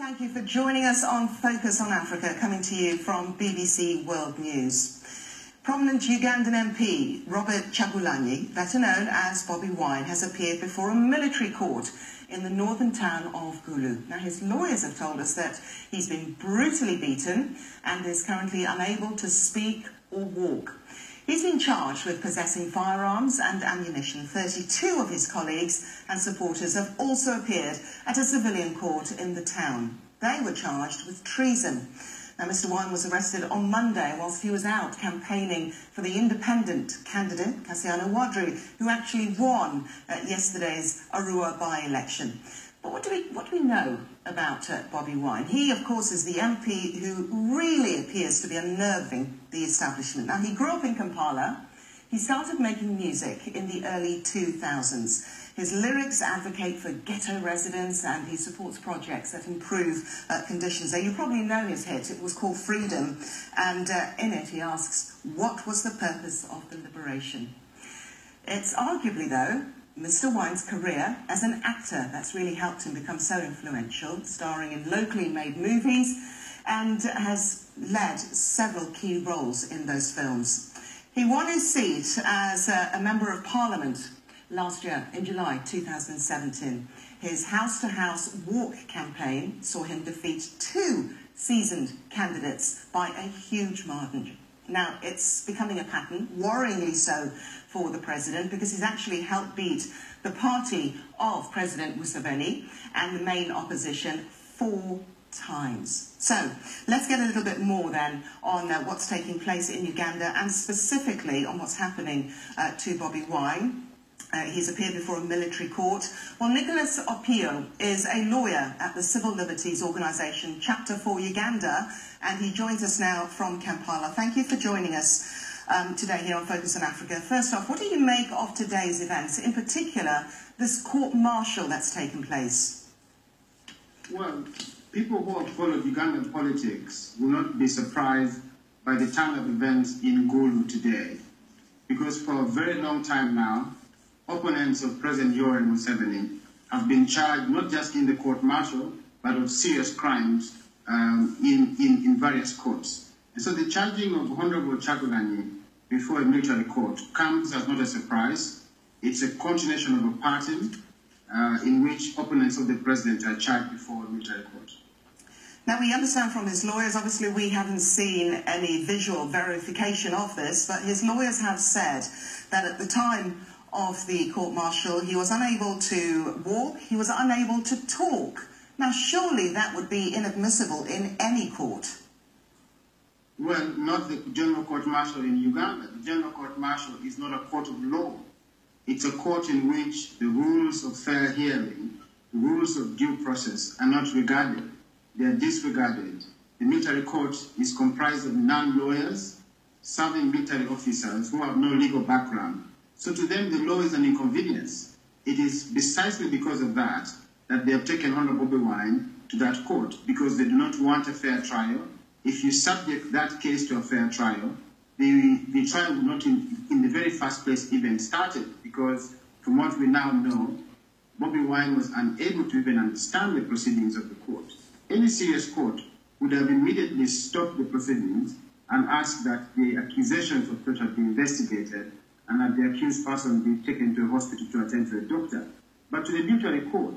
Thank you for joining us on Focus on Africa, coming to you from BBC World News. Prominent Ugandan MP Robert Kyagulanyi, better known as Bobi Wine, has appeared before a military court in the northern town of Gulu. Now, his lawyers have told us that he's been brutally beaten and is currently unable to speak or walk. He's been charged with possessing firearms and ammunition. 32 of his colleagues and supporters have also appeared at a civilian court in the town. They were charged with treason. Now, Mr. Wine was arrested on Monday whilst he was out campaigning for the independent candidate, Kassiano Wadri, who actually won yesterday's Arua by-election. But what do we know about Bobi Wine? He, of course, is the MP who really appears to be unnerving the establishment. Now, he grew up in Kampala. He started making music in the early 2000s. His lyrics advocate for ghetto residents and he supports projects that improve conditions there. You probably know his hit. It was called Freedom. And in it, he asks, what was the purpose of the liberation? It's arguably, though, Mr. Wine's career as an actor that's really helped him become so influential, starring in locally made movies and has led several key roles in those films. He won his seat as a Member of Parliament last year in July 2017. His house-to-house walk campaign saw him defeat 2 seasoned candidates by a huge margin. Now, it's becoming a pattern, worryingly so, for the president, because he's actually helped beat the party of President Museveni and the main opposition 4 times. So, let's get a little bit more then on what's taking place in Uganda and specifically on what's happening to Bobi Wine. He's appeared before a military court. Well, Nicholas Opio is a lawyer at the Civil Liberties Organisation, Chapter 4 Uganda, and he joins us now from Kampala. Thank you for joining us today here on Focus on Africa. First off, what do you make of today's events, in particular this court-martial that's taken place? Well, people who have followed Ugandan politics will not be surprised by the turn of events in Gulu today, because for a very long time now, opponents of President Yoweri Museveni have been charged not just in the court-martial, but of serious crimes in various courts. And so the charging of Honorable Kyagulanyi before a military court comes as not a surprise. It's a continuation of a pattern in which opponents of the president are charged before a military court. Now, we understand from his lawyers, obviously we haven't seen any visual verification of this, but his lawyers have said that at the time of the court-martial, he was unable to walk, he was unable to talk. Now, surely that would be inadmissible in any court. Well, not the general court-martial in Uganda. The general court-martial is not a court of law. It's a court in which the rules of fair hearing, the rules of due process are not regarded. They are disregarded. The military court is comprised of non-lawyers, serving military officers who have no legal background. So to them, the law is an inconvenience. It is precisely because of that that they have taken Honorable Bobi Wine to that court, because they do not want a fair trial. If you subject that case to a fair trial, the trial would not in the very first place even started, because from what we now know, Bobi Wine was unable to even understand the proceedings of the court. Any serious court would have immediately stopped the proceedings and asked that the accusations of torture be investigated and that the accused person be taken to a hospital to attend to a doctor. But to the military court,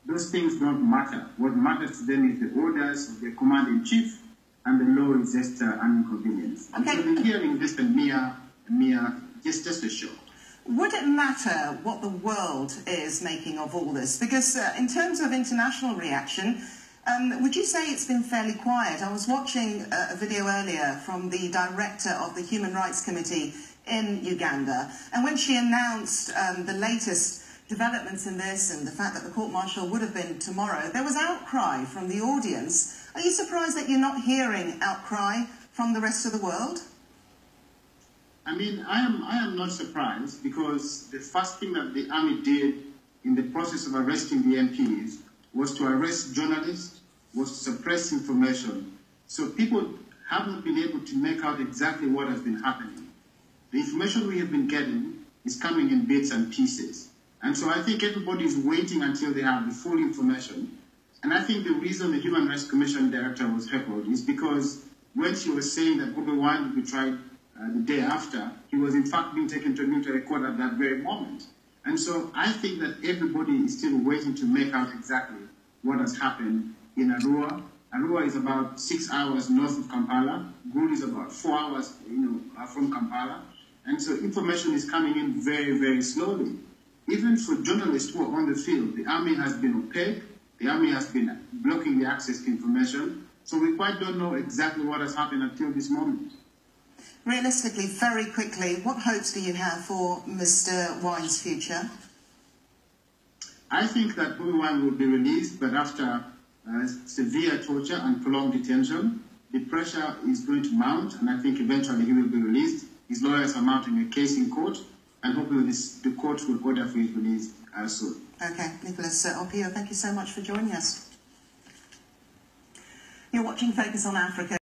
those things don't matter. What matters to them is the orders of their commander-in-chief, and the law is just an inconvenience. Okay. So the hearing is just just a show. Would it matter what the world is making of all this? Because in terms of international reaction, would you say it's been fairly quiet? I was watching a video earlier from the director of the Human Rights Committee in Uganda, and when she announced the latest developments in this and the fact that the court-martial would have been tomorrow, there was outcry from the audience. Are you surprised that you're not hearing outcry from the rest of the world? I mean, I am not surprised, because the first thing that the army did in the process of arresting the MPs was to arrest journalists, was to suppress information. So people have not been able to make out exactly what has been happening. The information we have been getting is coming in bits and pieces. And so I think everybody is waiting until they have the full information And I think the reason the Human Rights Commission director was heckled is because when she was saying that Bobi Wine would be tried the day after, he was in fact being taken to military court at that very moment. And so I think that everybody is still waiting to make out exactly what has happened in Arua. Arua is about 6 hours north of Kampala. Gulu is about 4 hours, from Kampala. And so information is coming in very, very slowly. Even for journalists who are on the field, the army has been opaque. The army has been blocking the access to information. So we quite don't know exactly what has happened until this moment. Realistically, very quickly, what hopes do you have for Mr. Wine's future? I think that Bobi Wine will be released, but after severe torture and prolonged detention, the pressure is going to mount, and I think eventually he will be released. His lawyers are mounting a case in court, and hopefully the court will order for his release soon. Okay, Nicholas Opio, thank you so much for joining us. You're watching Focus on Africa.